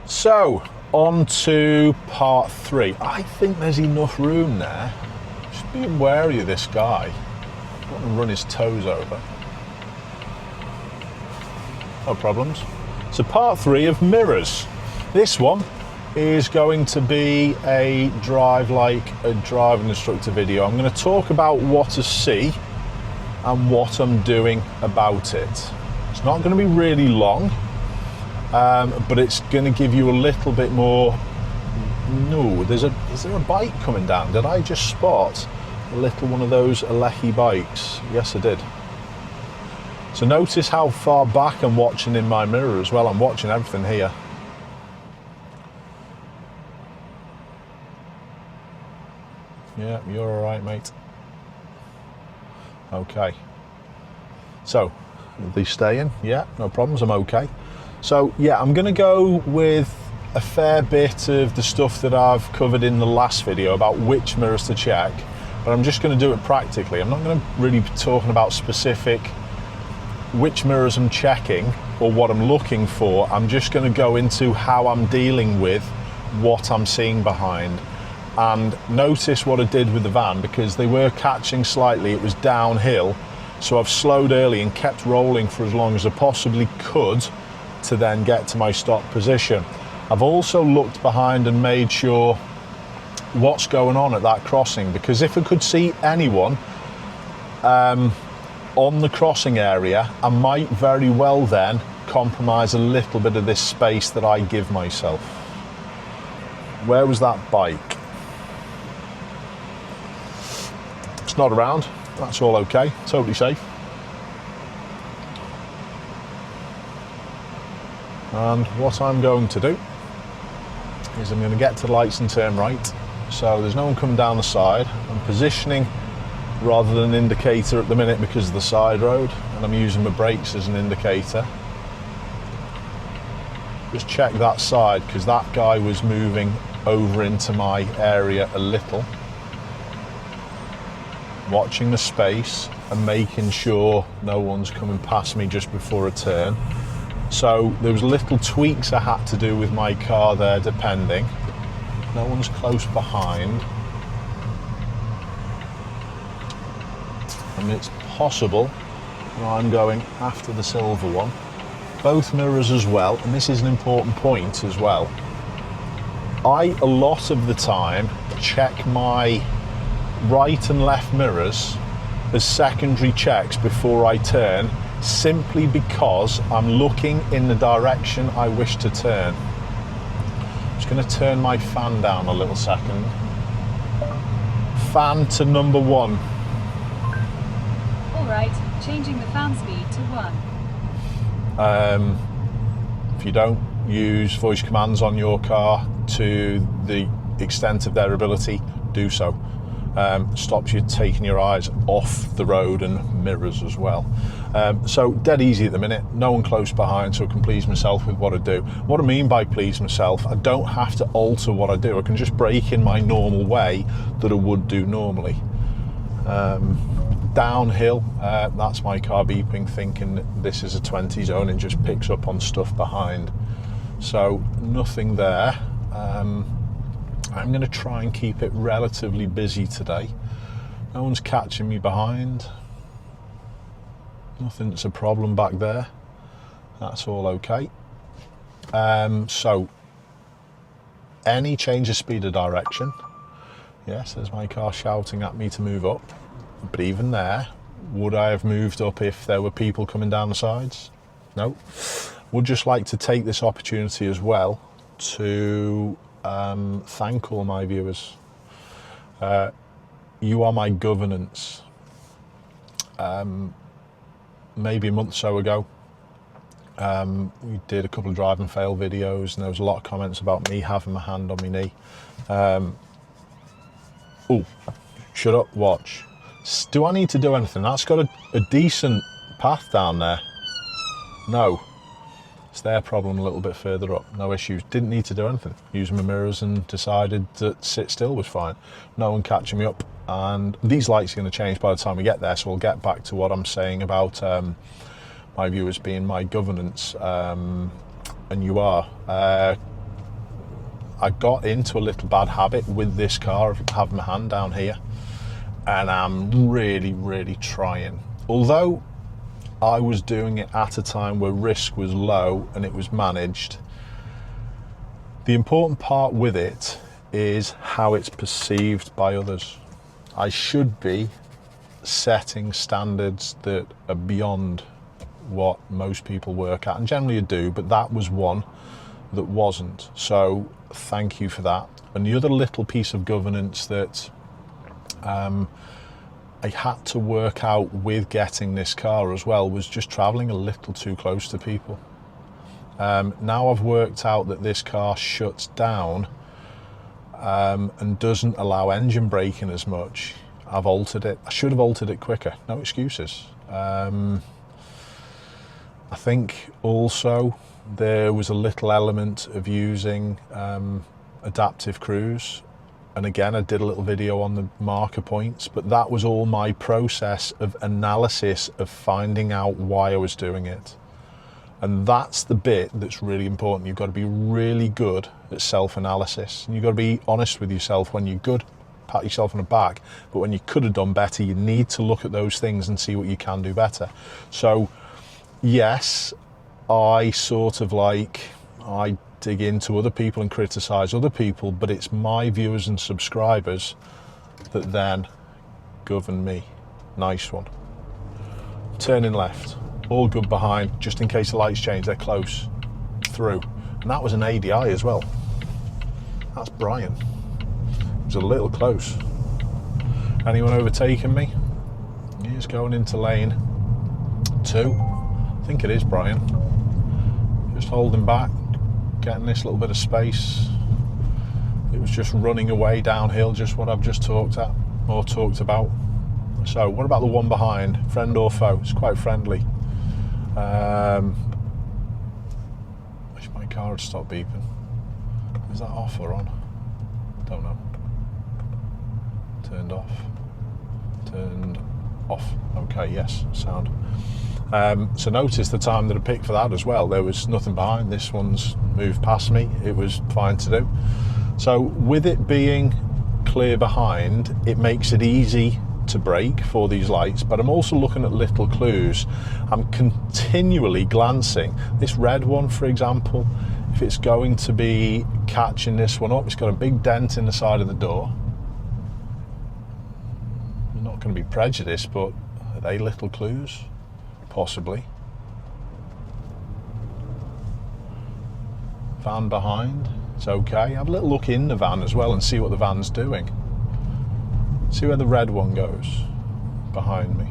So, on to part 3. I think there's enough room there. Just be wary of this guy. I want to run his toes over. No problems. So part 3 of mirrors. This one is going to be a drive like a driving instructor video. I'm going to talk about what to see and what I'm doing about it. It's not going to be really long, but it's going to give you a little bit more. No, is there a bike coming down? Did I just spot a little one of those Alehi bikes? Yes, I did. So notice how far back I'm watching in my mirror as well. I'm watching everything here. Yeah, you're all right, mate. Okay. So, are they staying? Yeah, no problems, I'm okay. So, yeah, I'm going to go with a fair bit of the stuff that I've covered in the last video about which mirrors to check, but I'm just going to do it practically. I'm not going to really be talking about specific which mirrors I'm checking or what I'm looking for. I'm just going to go into how I'm dealing with what I'm seeing behind. And notice what I did with the van, because they were catching slightly, it was downhill, so I've slowed early and kept rolling for as long as I possibly could to then get to my stop position. I've also looked behind and made sure what's going on at that crossing, because if I could see anyone on the crossing area, I might very well then compromise a little bit of this space that I give myself. Where was that bike? It's not around. That's all okay. Totally safe. And what I'm going to do is I'm going to get to the lights and turn right. So there's no one coming down the side. I'm positioning rather than an indicator at the minute because of the side road, and I'm using my brakes as an indicator. Just check that side, because that guy was moving over into my area a little. Watching the space and making sure no one's coming past me just before a turn. So there was little tweaks I had to do with my car there, depending. No one's close behind. And it's possible that I'm going after the silver one. Both mirrors as well, and this is an important point as well. I, a lot of the time, check my right and left mirrors as secondary checks before I turn, simply because I'm looking in the direction I wish to turn. I'm just going to turn my fan down a little second. Fan to number 1. Alright, changing the fan speed to 1. If you don't use voice commands on your car to the extent of their ability, do so. Stops you taking your eyes off the road and mirrors as well. So dead easy at the minute, no one close behind, so I can please myself with what I do. What I mean by please myself, I don't have to alter what I do. I can just brake in my normal way that I would do normally. Downhill, that's my car beeping, thinking this is a 20 zone, and just picks up on stuff behind. So nothing there. I'm going to try and keep it relatively busy today. No one's catching me behind. Nothing that's a problem back there. That's all okay. So any change of speed or direction. Yes, there's my car shouting at me to move up. But even there, would I have moved up if there were people coming down the sides? No. Would just like to take this opportunity as well to thank all my viewers. You are my governance. Maybe a month or so ago, we did a couple of drive and fail videos, and there was a lot of comments about me having my hand on my knee. Oh, shut up, watch. Do I need to do anything? That's got a decent path down there. No. It's their problem a little bit further up. No issues. Didn't need to do anything. Used my mirrors and decided that sit still was fine. No one catching me up. And these lights are going to change by the time we get there, so we'll get back to what I'm saying about my viewers being my governance. And you are. I got into a little bad habit with this car of having my hand down here, and I'm really trying. Although I was doing it at a time where risk was low and it was managed, the important part with it is how it's perceived by others. I should be setting standards that are beyond what most people work at, and generally I do, but that was one that wasn't. So thank you for that. And the other little piece of governance that I had to work out with getting this car as well was just traveling a little too close to people. Now I've worked out that this car shuts down and doesn't allow engine braking as much. I've altered it. I should have altered it quicker. No excuses. I think also there was a little element of using adaptive cruise. And again, I did a little video on the marker points, but that was all my process of analysis of finding out why I was doing it. And that's the bit that's really important. You've got to be really good at self-analysis. And you've got to be honest with yourself. When you're good, pat yourself on the back. But when you could have done better, you need to look at those things and see what you can do better. So, yes, I dig into other people and criticize other people, but it's my viewers and subscribers that then govern me. Nice one. Turning left. All good behind, just in case the lights change, they're close. Through. And that was an ADI as well. That's Brian. It was a little close. Anyone overtaking me? He's going into lane 2. I think it is Brian. Just holding back, getting this little bit of space. It was just running away downhill, just what I've just talked about. So what about the one behind? Friend or foe? It's quite friendly. Wish my car had stopped beeping. Is that off or on? Don't know. Turned off. Turned off. Okay, yes, sound. So notice the time that I picked for that as well. There was nothing behind. This one's moved past me. It was fine to do. So with it being clear behind, it makes it easy to brake for these lights, but I'm also looking at little clues. I'm continually glancing. This red one, for example, if it's going to be catching this one up, it's got a big dent in the side of the door. I'm not going to be prejudiced, but are they little clues? Possibly. Van behind, it's okay. Have a little look in the van as well and see what the van's doing. See where the red one goes behind me.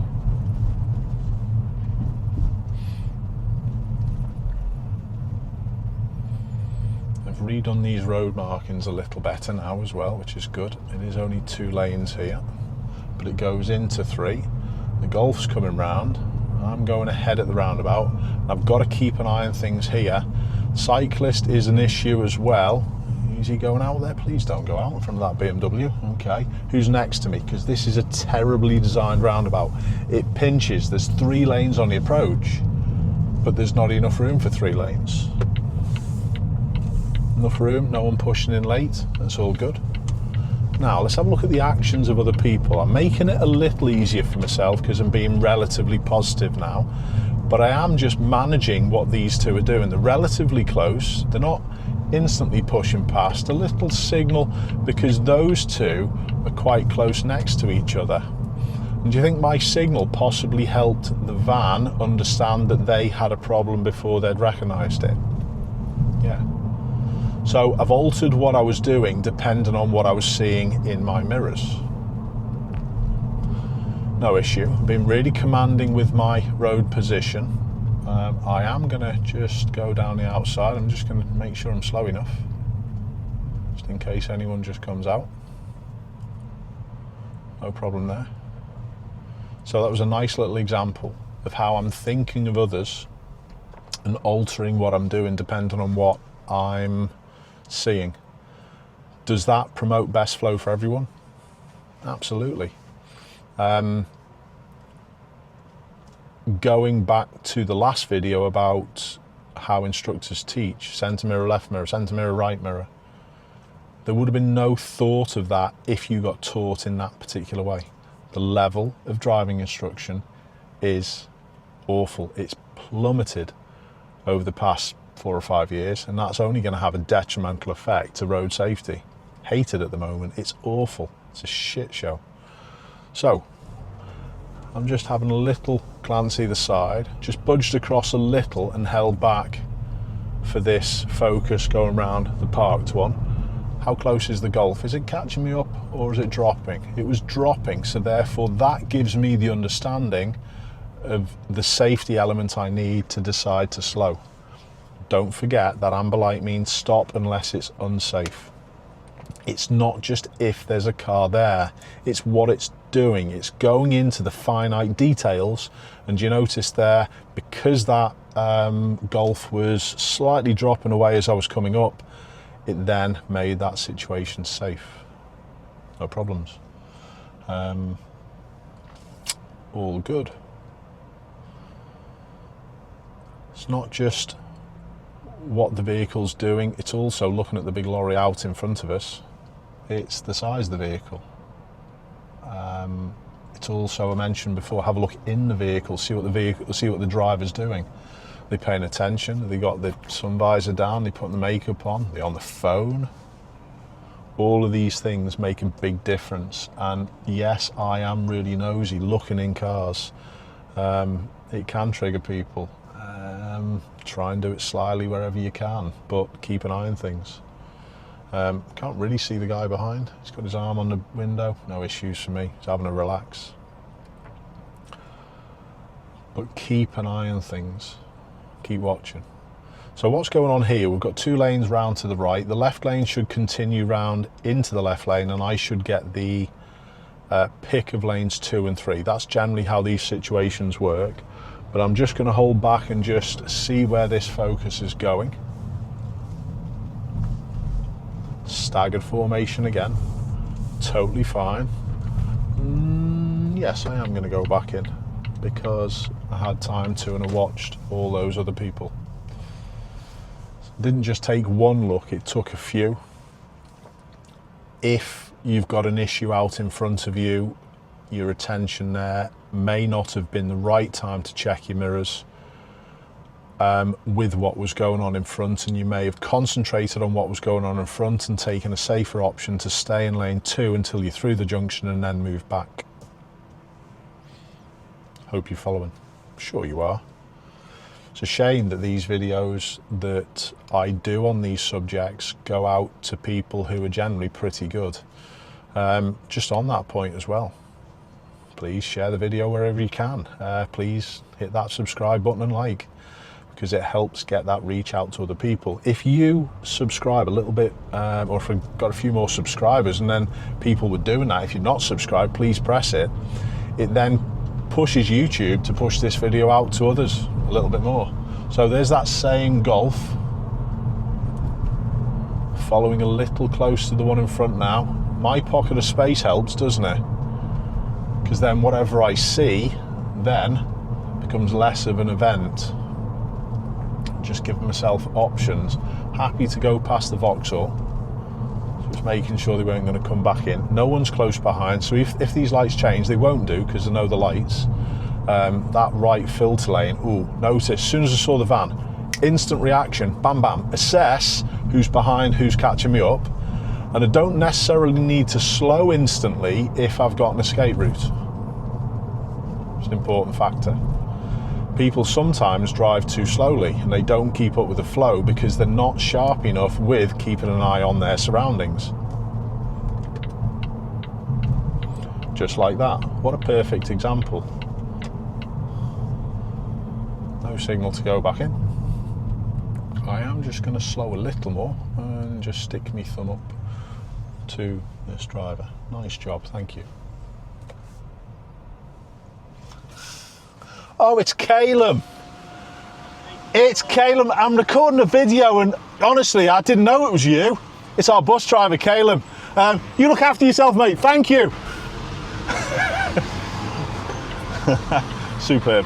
I've redone these road markings a little better now as well, which is good. It is only 2 lanes here, but it goes into 3. The Golf's coming round. I'm going ahead at the roundabout. I've got to keep an eye on things here. Cyclist is an issue as well. Is he going out there? Please don't go out in front of that BMW. Okay. Who's next to me? Because this is a terribly designed roundabout. It pinches. There's 3 lanes on the approach, but there's not enough room for 3 lanes. Enough room, no one pushing in late. That's all good. Now, let's have a look at the actions of other people. I'm making it a little easier for myself because I'm being relatively positive now, but I am just managing what these two are doing. They're relatively close. They're not instantly pushing past. A little signal because those two are quite close next to each other. And do you think my signal possibly helped the van understand that they had a problem before they'd recognised it? Yeah. So I've altered what I was doing depending on what I was seeing in my mirrors. No issue. I've been really commanding with my road position. I am going to just go down the outside. I'm just going to make sure I'm slow enough, just in case anyone just comes out. No problem there. So that was a nice little example of how I'm thinking of others and altering what I'm doing depending on what I'm seeing. Does that promote best flow for everyone? Absolutely. Going back to the last video about how instructors teach, centre mirror, left mirror, centre mirror, right mirror. There would have been no thought of that if you got taught in that particular way. The level of driving instruction is awful. It's plummeted over the past 4 or 5 years, and that's only going to have a detrimental effect to road safety. Hate it at the moment. It's awful. It's a shit show. So I'm just having a little glance either side, just budged across a little and held back for this focus going round the parked one. How close is the Golf? Is it catching me up or is it dropping? It was dropping, so therefore that gives me the understanding of the safety element I need to decide to slow. Don't forget that amber light means stop unless it's unsafe. It's not just if there's a car there, it's what it's doing. It's going into the finite details, and you notice there, because that Golf was slightly dropping away as I was coming up, it then made that situation safe. No problems. All good. It's not just what the vehicle's doing, it's also looking at the big lorry out in front of us. It's the size of the vehicle. It's also, I mentioned before, have a look in the vehicle, see what the driver's doing. They're paying attention, they got the sun visor down, they put the makeup on, they're on the phone. All of these things make a big difference. And yes, I am really nosy looking in cars. It can trigger people. Try and do it slyly wherever you can, but keep an eye on things. Can't really see the guy behind. He's got his arm on the window. No issues for me. He's having a relax. But keep an eye on things. Keep watching. So what's going on here? We've got 2 lanes round to the right. The left lane should continue round into the left lane, and I should get the pick of lanes 2 and 3. That's generally how these situations work. But I'm just going to hold back and just see where this focus is going. Staggered formation again. Totally fine. Yes, I am going to go back in because I had time to, and I watched all those other people. It didn't just take one look, it took a few. If you've got an issue out in front of you, your attention there may not have been the right time to check your mirrors with what was going on in front, and you may have concentrated on what was going on in front and taken a safer option to stay in lane 2 until you're through the junction and then move back. Hope you're following. I'm sure you are. It's a shame that these videos that I do on these subjects go out to people who are generally pretty good. Just on that point as well, please share the video wherever you can. Please hit that subscribe button and like, because it helps get that reach out to other people. If you subscribe a little bit, or if we've got a few more subscribers and then people were doing that, if you're not subscribed, please press it. It then pushes YouTube to push this video out to others a little bit more. So there's that same Golf, following a little close to the one in front now. My pocket of space helps, doesn't it? Because then whatever I see then becomes less of an event. Just giving myself options. Happy to go past the Vauxhall, just making sure they weren't going to come back in. No one's close behind, so if these lights change, they won't do because I know the lights. That right filter lane, ooh, notice, as soon as I saw the van, instant reaction, bam bam, assess who's behind, who's catching me up, and I don't necessarily need to slow instantly if I've got an escape route. It's an important factor. People sometimes drive too slowly and they don't keep up with the flow because they're not sharp enough with keeping an eye on their surroundings. Just like that. What a perfect example. No signal to go back in. I am just going to slow a little more and just stick my thumb up to this driver. Nice job, thank you. Oh, it's Caleb. It's Caleb. I'm recording a video and honestly, I didn't know it was you. It's our bus driver, Caleb. You look after yourself, mate. Thank you. Superb.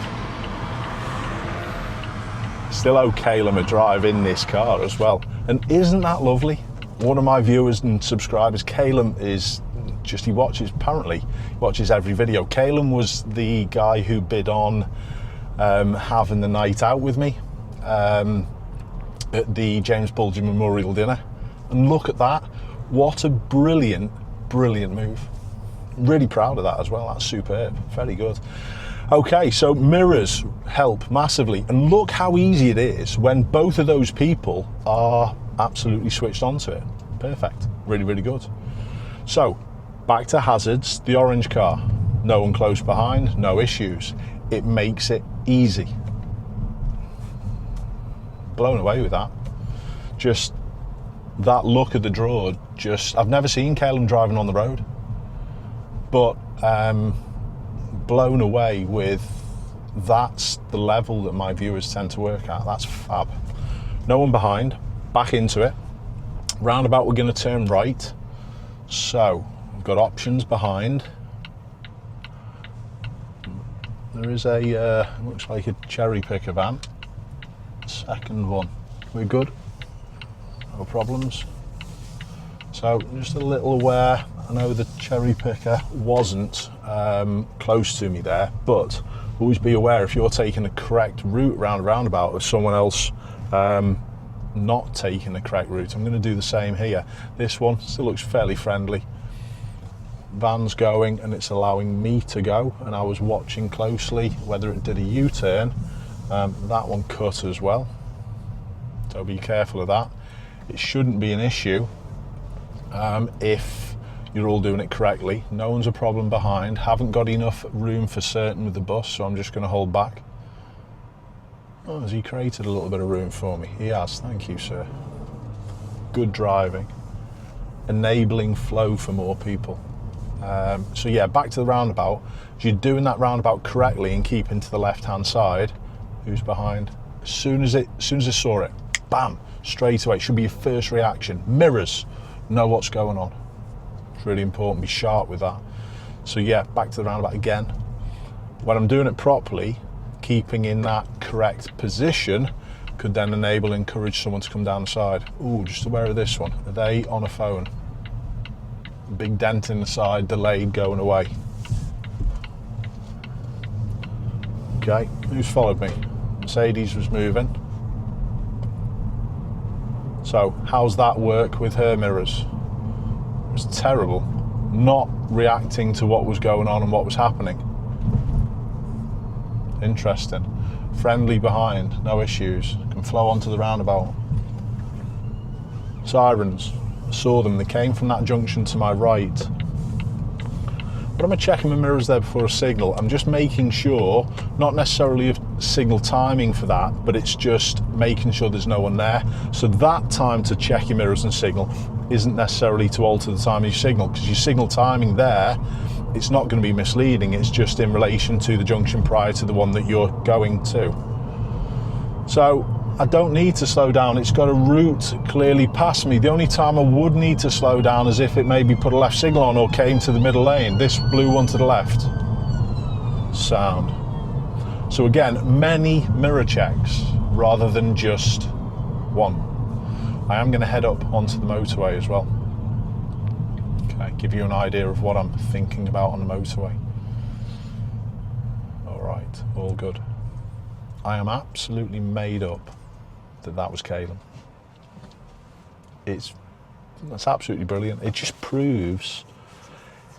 Still owe Caleb a drive in this car as well. And isn't that lovely? one of my viewers and subscribers, Calum, is just, he watches every video. Calum was the guy who bid on having the night out with me at the James Bulger Memorial Dinner. And look at that. What a brilliant move. Really proud of that as well. That's superb. Very good. Okay, so mirrors help massively. And look how easy it is when both of those people are absolutely switched onto it. Perfect. Really good. So, back to hazards. The orange car. No one close behind, no issues. It makes it easy. Blown away with that. Just that look at the draw, I've never seen Calum driving on the road, but blown away with, that's the level that my viewers tend to work at. That's fab. No one behind, back into it. Roundabout, we're going to turn right. So we've got options behind. There is a, looks like a cherry picker van. Second one. We're good. No problems. So just a little aware. I know the cherry picker wasn't close to me there, but always be aware if you're taking the correct route round a roundabout of someone else not taking the correct route. I'm going to do the same here. This one still looks fairly friendly. Van's going and it's allowing me to go, and I was watching closely whether it did a U-turn. That one cut as well, so be careful of that. It shouldn't be an issue if you're all doing it correctly. No one's a problem behind. Haven't got enough room for certain with the bus, so I'm just going to hold back. Oh, has he created a little bit of room for me? He has, thank you, sir. Good driving. Enabling flow for more people. So yeah, back to the roundabout. If you're doing that roundabout correctly and keeping to the left-hand side, who's behind? As soon as I saw it, bam, straight away. It should be your first reaction. Mirrors, know what's going on. It's really important, be sharp with that. So yeah, back to the roundabout again. When I'm doing it properly, keeping in that correct position could then encourage someone to come down the side. Ooh, just aware of this one. Are they on a phone? Big dent in the side, delayed, going away. Okay, who's followed me? Mercedes was moving. So how's that work with her mirrors? It was terrible. Not reacting to what was going on and what was happening. Interesting. Friendly behind, no issues. Can flow onto the roundabout. Sirens. I saw them. They came from that junction to my right. But I'm checking my mirrors there before a signal. I'm just making sure, not necessarily of signal timing for that, but it's just making sure there's no one there. So that time to check your mirrors and signal isn't necessarily to alter the time of your signal, because your signal timing there, it's not going to be misleading. It's just in relation to the junction prior to the one that you're going to. So I don't need to slow down. It's got a route clearly past me. The only time I would need to slow down is if it maybe put a left signal on or came to the middle lane. This blue one to the left. Sound. So again, many mirror checks rather than just one. I am going to head up onto the motorway as well. Okay, give you an idea of what I'm thinking about on the motorway. All right, all good. I am absolutely made up that was Calum. That's absolutely brilliant. It just proves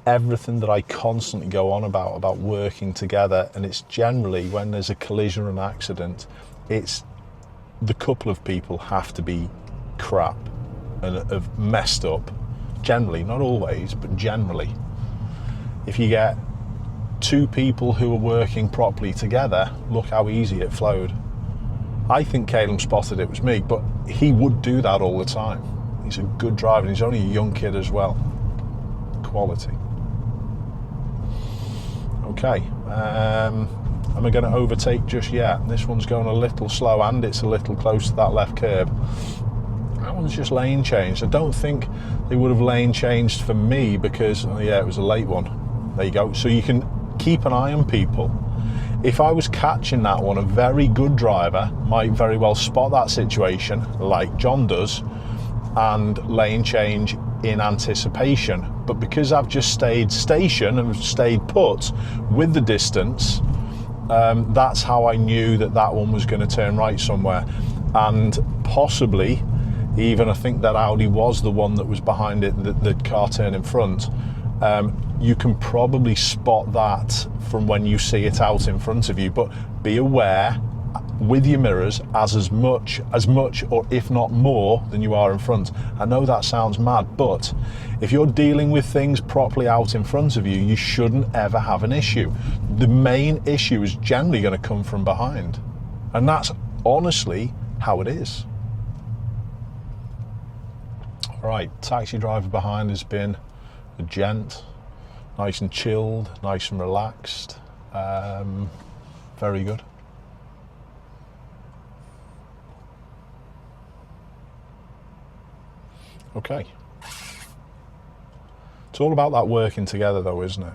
everything that I constantly go on about working together. And it's generally when there's a collision or an accident, it's the couple of people have to be crap and have messed up. Generally, not always, but generally. If you get two people who are working properly together, look how easy it flowed. I think Calum spotted it was me, but he would do that all the time. He's a good driver, and he's only a young kid as well. Quality. Okay, am I going to overtake just yet? This one's going a little slow and it's a little close to that left curb. That one's just lane changed. I don't think they would have lane changed for me because, oh yeah, it was a late one. There you go. So you can keep an eye on people. If I was catching that one, a very good driver might very well spot that situation like John does and lane change in anticipation. But because I've just stayed station and stayed put with the distance, that's how I knew that that one was going to turn right somewhere. And possibly even, I think that Audi was the one that was behind it, the car turned in front. You can probably spot that from when you see it out in front of you, but be aware with your mirrors as much or if not more than you are in front. I know that sounds mad, but if you're dealing with things properly out in front of you, you shouldn't ever have an issue. The main issue is generally going to come from behind, and that's honestly how it is. All right, taxi driver behind has been a gent, nice and chilled, nice and relaxed, very good. Okay. It's all about that working together though, isn't it?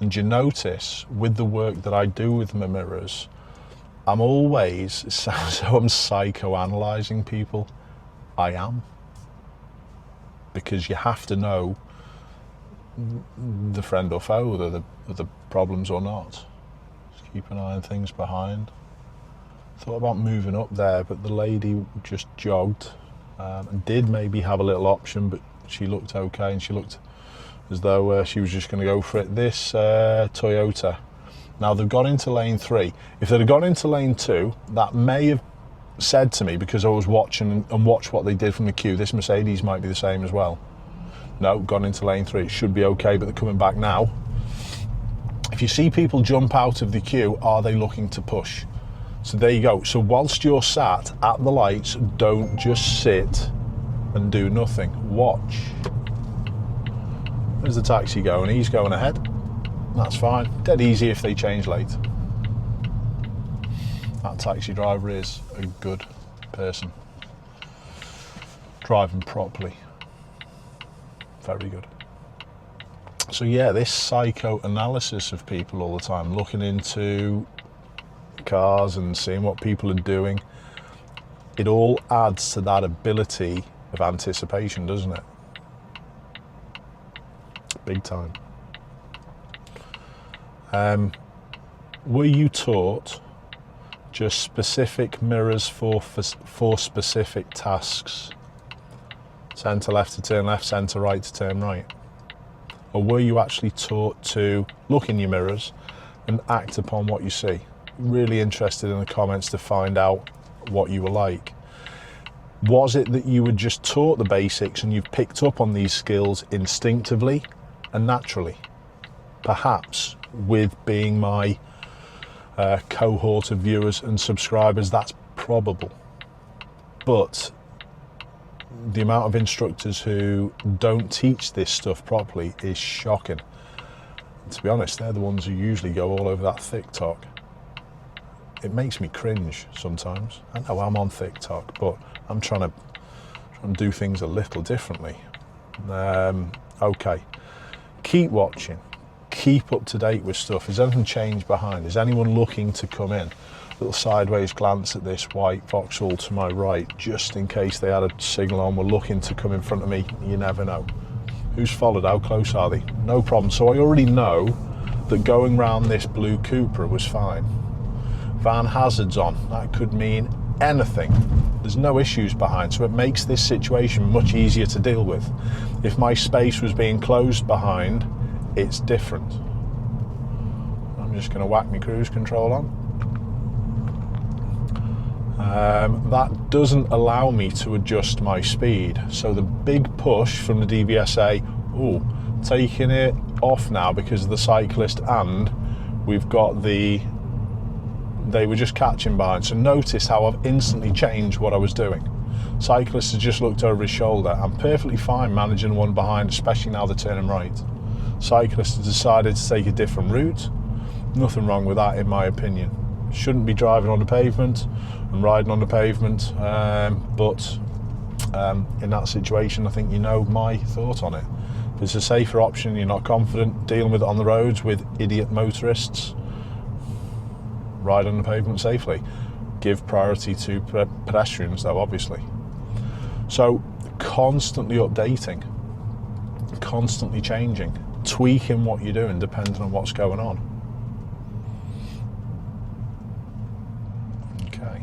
And you notice with the work that I do with my mirrors, I'm always, it sounds like I'm psychoanalyzing people. I am. Because you have to know the friend or foe, whether the problems or not. Just keep an eye on things behind. Thought about moving up there, but the lady just jogged and did maybe have a little option, but she looked okay, and she looked as though she was just going to go for it. This Toyota, now they've gone into lane 3. If they'd have gone into lane 2, that may have said to me, because I was watching and watched what they did from the queue, this Mercedes might be the same as well. No, gone into lane 3, it should be okay, but they're coming back now. If you see people jump out of the queue, are they looking to push? So there you go. So whilst you're sat at the lights, don't just sit and do nothing. Watch. There's the taxi going, he's going ahead. That's fine. Dead easy if they change late. That taxi driver is a good person. Driving properly. Very good. So yeah, this psychoanalysis of people all the time, looking into cars and seeing what people are doing, it all adds to that ability of anticipation, doesn't it? Big time. Were you taught just specific mirrors for specific tasks? Centre left to turn left, centre right to turn right? Or were you actually taught to look in your mirrors and act upon what you see? Really interested in the comments to find out what you were like. Was it that you were just taught the basics and you've picked up on these skills instinctively and naturally? Perhaps with being my cohort of viewers and subscribers, that's probable. But the amount of instructors who don't teach this stuff properly is shocking. And to be honest, they're the ones who usually go all over that TikTok. It makes me cringe sometimes. I know I'm on TikTok, but I'm trying to do things a little differently. Okay, keep watching, keep up to date with stuff. Has anything changed behind? Is anyone looking to come in? Little sideways glance at this white Vauxhall to my right, just in case they had a signal on, were looking to come in front of me. You never know. Who's followed? How close are they? No problem. So I already know that going round this blue Cupra was fine. Van hazards on, that could mean anything. There's no issues behind, so it makes this situation much easier to deal with. If my space was being closed behind, it's different. I'm just going to whack my cruise control on. That doesn't allow me to adjust my speed, so the big push from the DVSA, taking it off now because of the cyclist, and we've got they were just catching behind. So notice how I've instantly changed what I was doing. Cyclist has just looked over his shoulder. I'm perfectly fine managing one behind, especially now they're turning right. Cyclist has decided to take a different route. Nothing wrong with that in my opinion. Shouldn't be driving on the pavement and riding on the pavement, but in that situation I think you know my thought on it. If it's a safer option, you're not confident dealing with it on the roads with idiot motorists, ride on the pavement safely. Give priority to pedestrians though, obviously. So constantly updating, constantly changing, tweaking what you're doing depending on what's going on. Okay.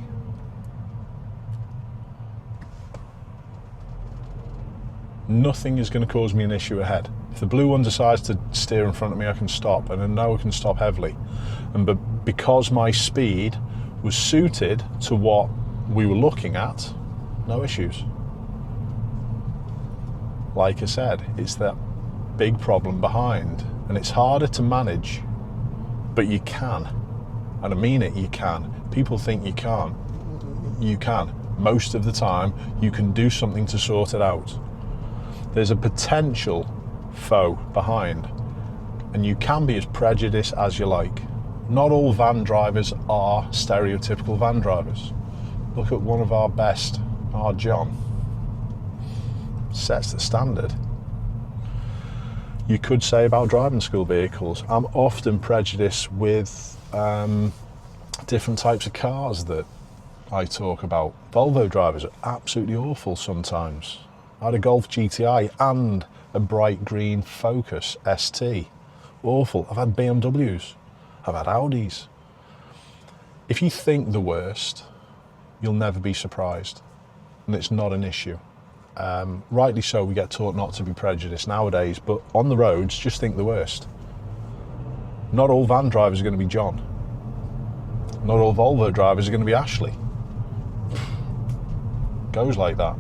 Nothing is going to cause me an issue ahead. If the blue one decides to steer in front of me, I can stop, and I know I can stop heavily. And because my speed was suited to what we were looking at, no issues. Like I said, it's that big problem behind, and it's harder to manage, but you can. And I mean it, you can. People think you can't. You can. Most of the time, you can do something to sort it out. There's a potential foe behind, and you can be as prejudiced as you like. Not all van drivers are stereotypical van drivers. Look at one of our best, our John. Sets the standard. You could say about driving school vehicles, I'm often prejudiced with different types of cars that I talk about. Volvo drivers are absolutely awful sometimes. I had a Golf GTI and a bright green Focus ST. Awful. I've had BMWs. I've had Audis. If you think the worst, you'll never be surprised. And it's not an issue. Rightly so, we get taught not to be prejudiced nowadays, but on the roads, just think the worst. Not all van drivers are going to be John. Not all Volvo drivers are going to be Ashley. Goes like that.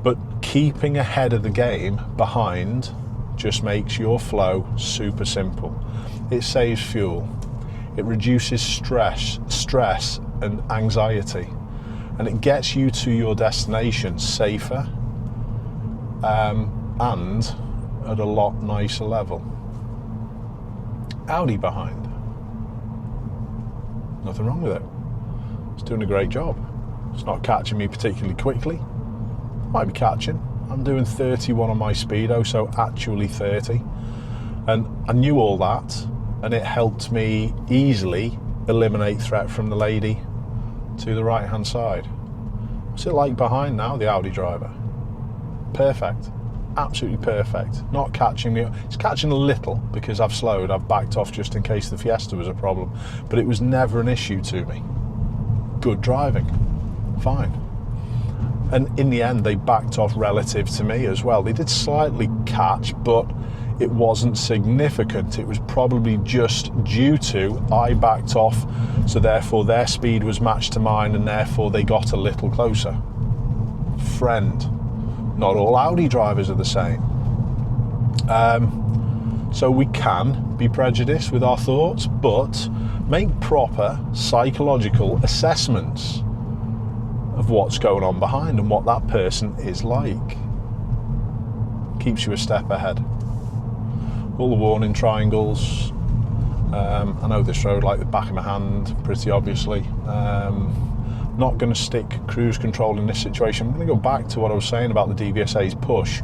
But keeping ahead of the game behind just makes your flow super simple. It saves fuel. It reduces stress and anxiety. And it gets you to your destination safer and at a lot nicer level. Audi behind. Nothing wrong with it. It's doing a great job. It's not catching me particularly quickly. Might be catching. I'm doing 31 on my speedo, so actually 30. And I knew all that, and it helped me easily eliminate threat from the lady to the right hand side. What's it like behind now, the Audi driver? Perfect. Absolutely perfect. Not catching me. It's catching a little because I've slowed. I've backed off just in case the Fiesta was a problem. But it was never an issue to me. Good driving. Fine. And in the end, they backed off relative to me as well. They did slightly catch, but it wasn't significant. It was probably just due to I backed off, so therefore their speed was matched to mine, and therefore they got a little closer. Friend. Not all Audi drivers are the same. So we can be prejudiced with our thoughts, but make proper psychological assessments of what's going on behind and what that person is like. Keeps you a step ahead. All the warning triangles. I know this road like the back of my hand, pretty obviously. Not going to stick cruise control in this situation. I'm going to go back to what I was saying about the DVSA's push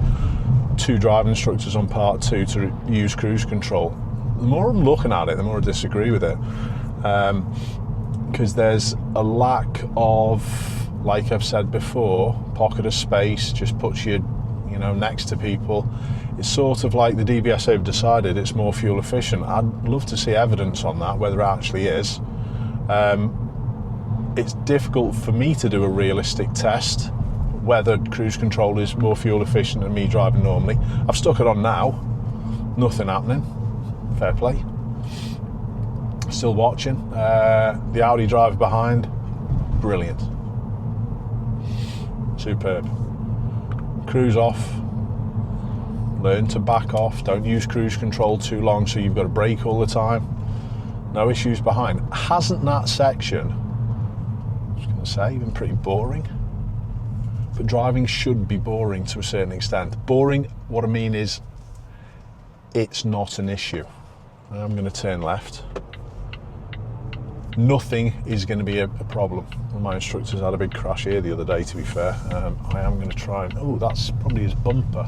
to driving instructors on part 2 to use cruise control. The more I'm looking at it, the more I disagree with it. Because there's a lack of, like I've said before, pocket of space, just puts you next to people. It's sort of like the DVSA have decided it's more fuel efficient. I'd love to see evidence on that, whether it actually is. It's difficult for me to do a realistic test whether cruise control is more fuel efficient than me driving normally. I've stuck it on now, nothing happening. Fair play. Still watching. The Audi driver behind, brilliant. Superb. Cruise off. Learn to back off. Don't use cruise control too long so you've got to brake all the time. No issues behind. Hasn't that section, I was going to say, been pretty boring? But driving should be boring to a certain extent. Boring, what I mean is, it's not an issue. I'm going to turn left. Nothing is going to be a problem. My instructors had a big crash here the other day, to be fair. I am going to try and... Oh, that's probably his bumper.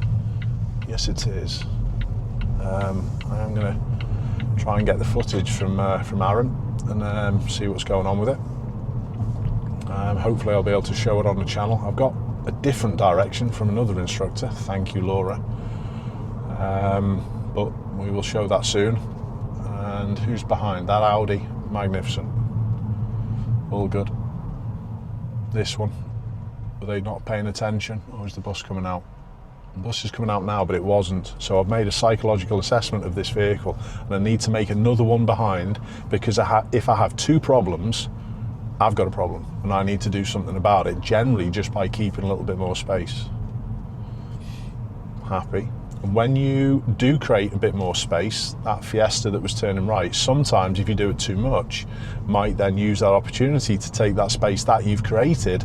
Yes, it is. I am going to try and get the footage from Aaron and see what's going on with it. Hopefully I'll be able to show it on the channel. I've got a different direction from another instructor. Thank you, Laura. But we will show that soon. And who's behind? That Audi. Magnificent. All good. This one. Are they not paying attention? Or is the bus coming out? The bus is coming out now, but it wasn't. So I've made a psychological assessment of this vehicle, and I need to make another one behind, because if I have two problems, I've got a problem, and I need to do something about it, generally just by keeping a little bit more space. Happy. And when you do create a bit more space, that Fiesta that was turning right, sometimes if you do it too much, might then use that opportunity to take that space that you've created,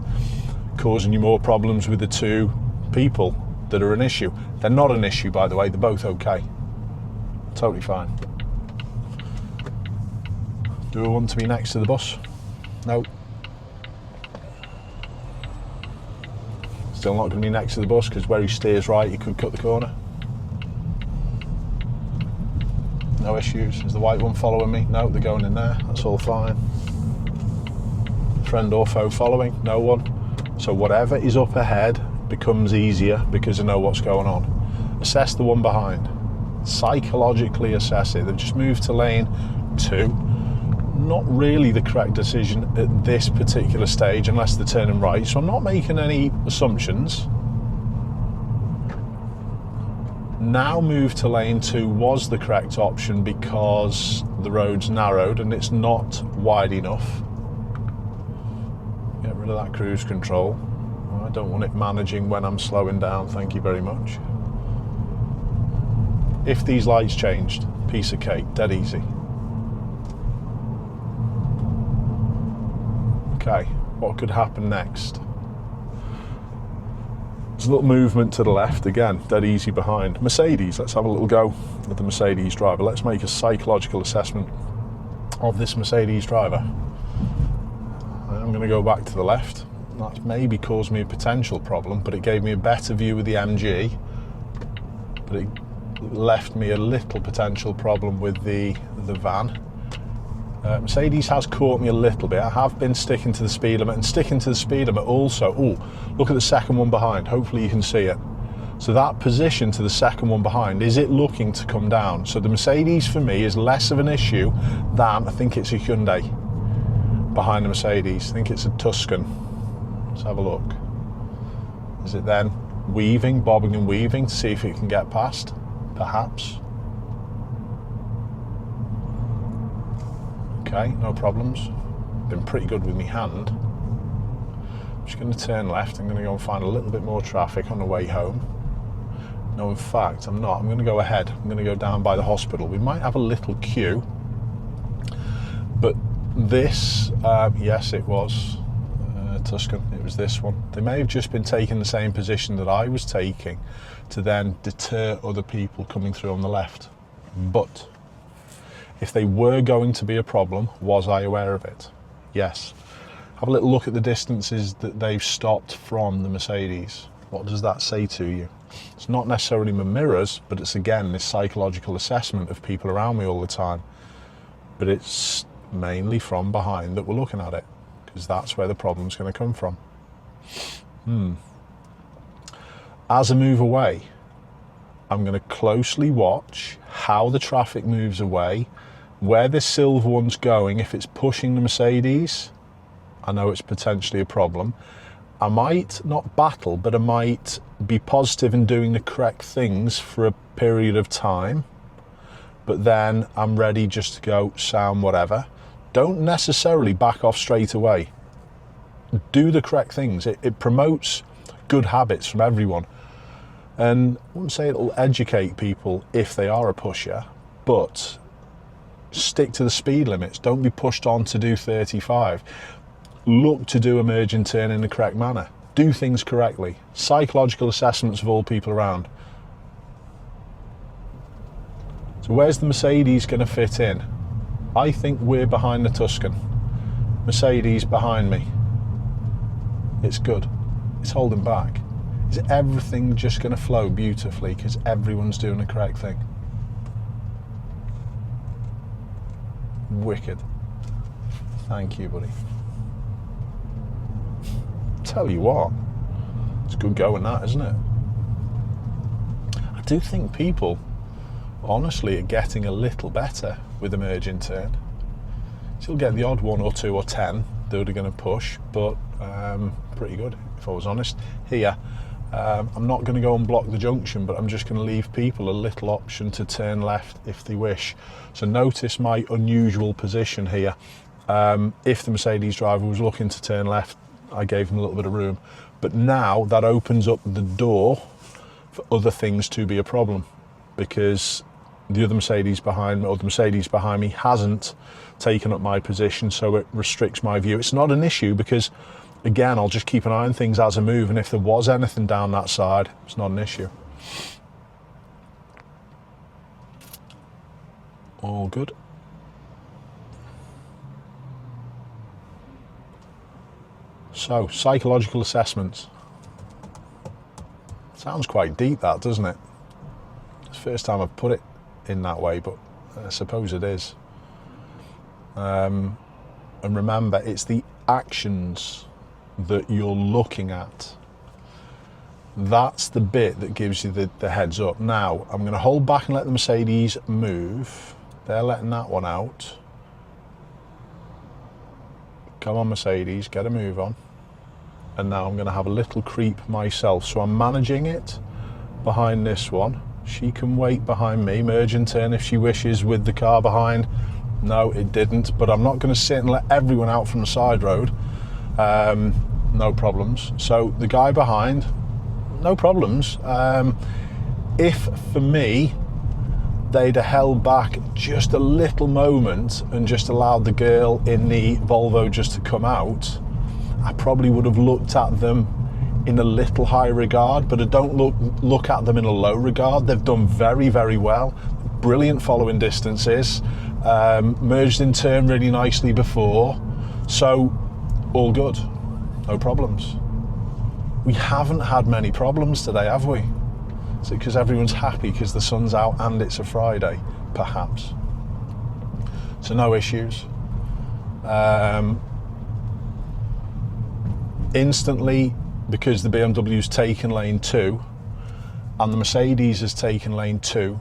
causing you more problems with the two people that are an issue. They're not an issue, by the way, they're both okay. Totally fine. Do I want to be next to the bus? No. Still not going to be next to the bus, because where he steers right, he could cut the corner. No issues. Is the white one following me? No, they're going in there. That's all fine. Friend or foe following? No one. So whatever is up ahead becomes easier because I know what's going on. Assess the one behind. Psychologically assess it. They've just moved to lane 2. Not really the correct decision at this particular stage unless they're turning right, so I'm not making any assumptions. Now move to lane 2 was the correct option because the road's narrowed and it's not wide enough. Get rid of that cruise control. I don't want it managing when I'm slowing down, thank you very much. If these lights changed, piece of cake, dead easy. Okay, what could happen next? There's a little movement to the left, again, dead easy behind. Mercedes, let's have a little go with the Mercedes driver. Let's make a psychological assessment of this Mercedes driver. I'm going to go back to the left. That's maybe caused me a potential problem, but it gave me a better view of the MG. But it left me a little potential problem with the van. Mercedes has caught me a little bit. I have been sticking to the speed limit, and sticking to the speed limit also. Oh, look at the second one behind. Hopefully you can see it. So that position to the second one behind, is it looking to come down? So the Mercedes for me is less of an issue than, I think it's a Hyundai behind the Mercedes. I think it's a Tuscan. Let's have a look. Is it then weaving, bobbing and weaving to see if it can get past? Perhaps. Okay, no problems. Been pretty good with my hand. I'm just going to turn left. I'm going to go and find a little bit more traffic on the way home. No, in fact, I'm not. I'm going to go ahead. I'm going to go down by the hospital. We might have a little queue. But this, yes, it was Tuscan. It was this one. They may have just been taking the same position that I was taking to then deter other people coming through on the left. But if they were going to be a problem, was I aware of it? Yes. Have a little look at the distances that they've stopped from the Mercedes. What does that say to you? It's not necessarily my mirrors, but it's again this psychological assessment of people around me all the time. But it's mainly from behind that we're looking at it, because that's where the problem's going to come from. As I move away, I'm going to closely watch how the traffic moves away, where this silver one's going. If it's pushing the Mercedes, I know it's potentially a problem. I might not battle, but I might be positive in doing the correct things for a period of time. But then I'm ready just to go, sound whatever. Don't necessarily back off straight away. Do the correct things. It promotes good habits from everyone. And I wouldn't say it'll educate people if they are a pusher, but stick to the speed limits. Don't be pushed on to do 35. Look to do a merge and turn in the correct manner. Do things correctly. Psychological assessments of all people around. So where's the Mercedes going to fit in? I think we're behind the Tuscan. Mercedes behind me. It's good. It's holding back. Is everything just going to flow beautifully because everyone's doing the correct thing? Wicked. Thank you, buddy. Tell you what, it's good going that, isn't it? I do think people, honestly, are getting a little better with emerging turn. Still get the odd 1 or 2 or 10 that are going to push, but pretty good, if I was honest. Here, I'm not going to go and block the junction, but I'm just going to leave people a little option to turn left if they wish. So notice my unusual position here. If the Mercedes driver was looking to turn left, I gave him a little bit of room. But now that opens up the door for other things to be a problem, because the other Mercedes behind me, or the Mercedes behind me, hasn't taken up my position, so it restricts my view. It's not an issue because, again, I'll just keep an eye on things as I move, and if there was anything down that side, it's not an issue. All good. So, psychological assessments. Sounds quite deep, that, doesn't it? It's the first time I've put it in that way, but I suppose it is. And remember, it's the actions that you're looking at. That's the bit that gives you the heads up. Now, I'm going to hold back and let the Mercedes move. They're letting that one out. Come on, Mercedes, get a move on. And now I'm going to have a little creep myself. So I'm managing it behind this one. She can wait behind me, merge and turn if she wishes with the car behind. No, it didn't, but I'm not going to sit and let everyone out from the side road. No problems. So the guy behind, no problems. If, for me, they'd have held back just a little moment and just allowed the girl in the Volvo just to come out, I probably would have looked at them in a little high regard, but I don't look at them in a low regard. They've done very, very well. Brilliant following distances. Merged in turn really nicely before. So, all good. No problems. We haven't had many problems today, have we? Is it because everyone's happy because the sun's out and it's a Friday? Perhaps. So no issues. Instantly, because the BMW's taken lane 2 and the Mercedes has taken lane 2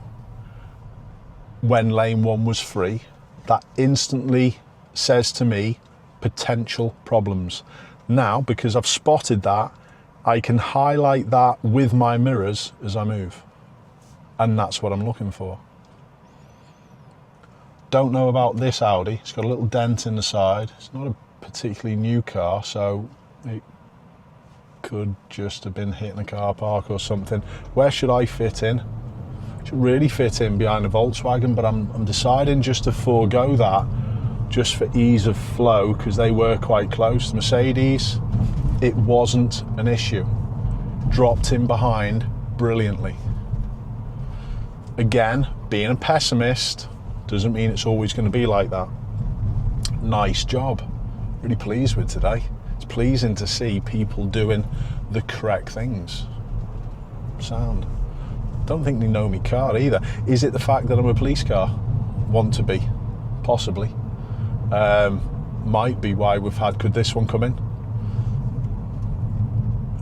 when lane 1 was free, that instantly says to me potential problems. Now, because I've spotted that, I can highlight that with my mirrors as I move, and that's what I'm looking for. Don't know about this Audi. It's got a little dent in the side. It's not a particularly new car, so it could just have been hit in a car park or something. Where should I fit in? I should really fit in behind a Volkswagen, but I'm deciding just to forego that just for ease of flow, because they were quite close. The Mercedes, it wasn't an issue. Dropped in behind brilliantly. Again, being a pessimist doesn't mean it's always going to be like that. Nice job. Really pleased with today. It's pleasing to see people doing the correct things. Sound. Don't think they know me car either. Is it the fact that I'm a police car? Want to be? Possibly. Might be why we've had, could this one come in?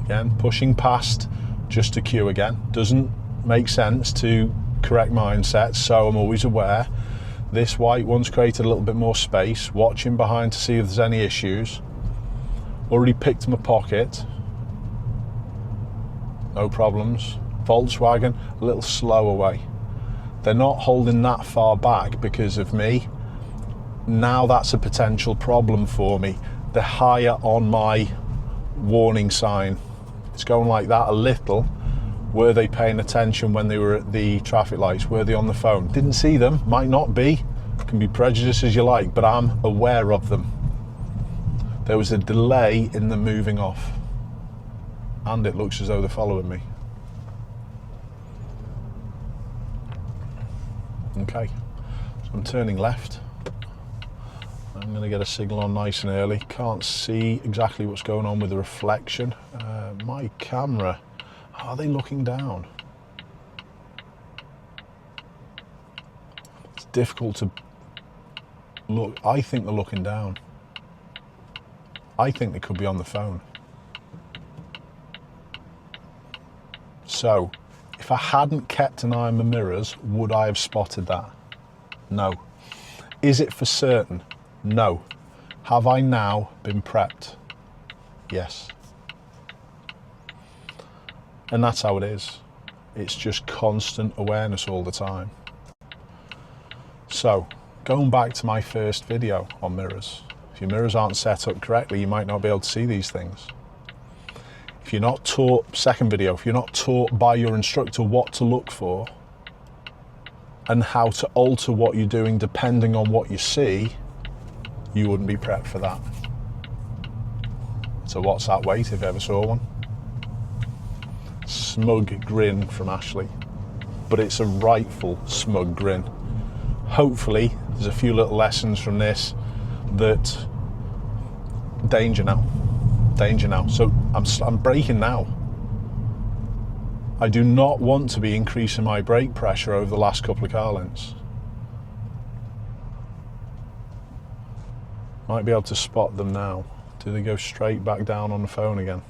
Again, pushing past just to queue again. Doesn't make sense to correct mindsets, so I'm always aware. This white one's created a little bit more space. Watching behind to see if there's any issues. Already picked my pocket. No problems. Volkswagen, a little slow away. They're not holding that far back because of me. Now that's a potential problem for me. They're higher on my warning sign. It's going like that a little. Were they paying attention when they were at the traffic lights? Were they on the phone? Didn't see them, might not be. Can be prejudiced as you like, but I'm aware of them. There was a delay in them moving off. And it looks as though they're following me. Okay, so I'm turning left. I'm going to get a signal on nice and early. Can't see exactly what's going on with the reflection. My camera, are they looking down? It's difficult to look. I think they're looking down. I think they could be on the phone. So if I hadn't kept an eye on the mirrors, would I have spotted that? No. Is it for certain? No. Have I now been prepped? Yes. And that's how it is. It's just constant awareness all the time. So, going back to my first video on mirrors, if your mirrors aren't set up correctly, you might not be able to see these things. If you're not taught, second video, if you're not taught by your instructor what to look for and how to alter what you're doing depending on what you see, you wouldn't be prepped for that. So what's that weight if you ever saw one? Smug grin from Ashley, but it's a rightful smug grin. Hopefully there's a few little lessons from this that danger now. So I'm braking now. I do not want to be increasing my brake pressure over the last couple of car lengths. Might be able to spot them now. Do they go straight back down on the phone again?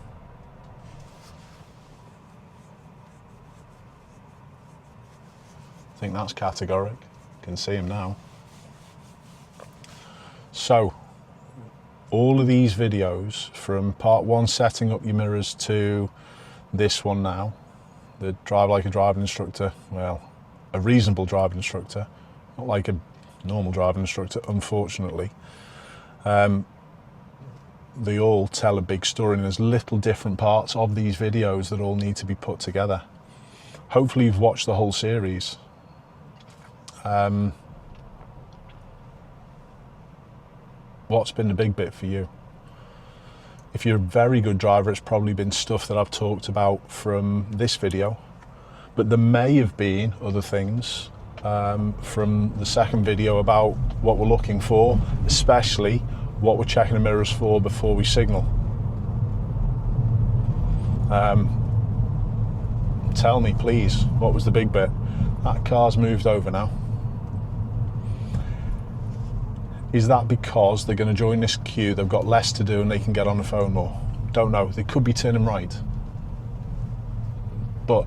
I think that's categoric. Can see him now. So, all of these videos from part one, setting up your mirrors, to this one now, the drive like a driving instructor, well, a reasonable driving instructor, not like a normal driving instructor, unfortunately. They all tell a big story, and there's little different parts of these videos that all need to be put together. Hopefully you've watched the whole series. What's been the big bit for you? If you're a very good driver, it's probably been stuff that I've talked about from this video, but there may have been other things from the second video about what we're looking for, especially what we're checking the mirrors for before we signal. Tell me, please, what was the big bit? That car's moved over now. Is that because they're going to join this queue, they've got less to do and they can get on the phone more? Don't know. They could be turning right. But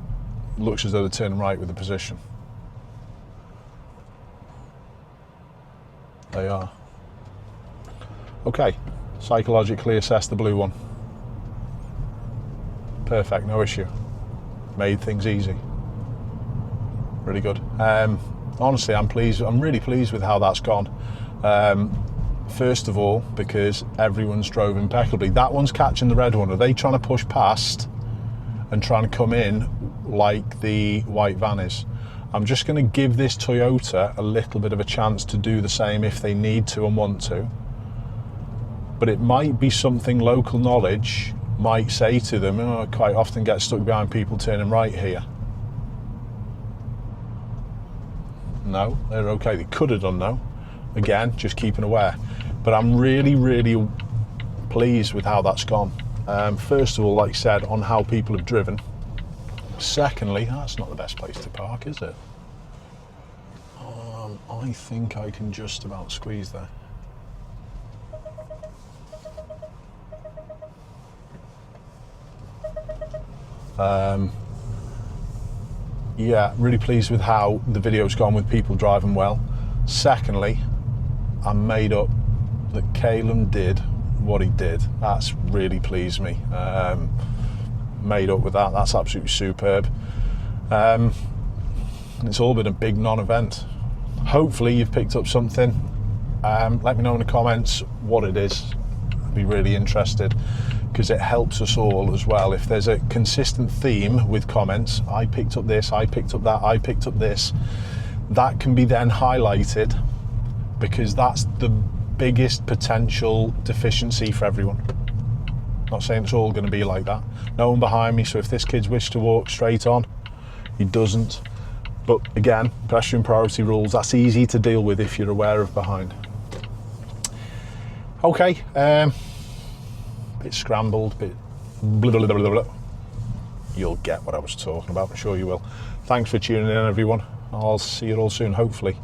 it looks as though they're turning right with the position. They are. Okay, psychologically assess the blue one. Perfect, no issue. Made things easy. Really good. Honestly, I'm really pleased with how that's gone. First of all, because everyone's drove impeccably. That one's catching the red one. Are they trying to push past and trying to come in like the white van is? I'm just going to give this Toyota a little bit of a chance to do the same if they need to and want to. But it might be something local knowledge might say to them, oh, I quite often get stuck behind people turning right here. No, they're okay. They could have done no. Again, just keeping aware. But I'm really, really pleased with how that's gone. First of all, like I said, on how people have driven. Secondly, that's not the best place to park, is it? I think I can just about squeeze there. Yeah, really pleased with how the video's gone with people driving well. Secondly, I'm made up that Caleb did what he did. That's really pleased me. Made up with that. That's absolutely superb. And it's all been a big non-event. Hopefully you've picked up something. Let me know in the comments what it is. I'd be really interested, because it helps us all as well. If there's a consistent theme with comments, I picked up this, I picked up that, I picked up this, that can be then highlighted, because that's the biggest potential deficiency for everyone. Not saying it's all going to be like that. No one behind me, so if this kid's wished to walk straight on, he doesn't. But again, pedestrian priority rules, that's easy to deal with if you're aware of behind. Okay, bit scrambled, bit blah, blah, blah, blah, blah. You'll get what I was talking about, I'm sure you will. Thanks for tuning in, everyone. I'll see you all soon, hopefully.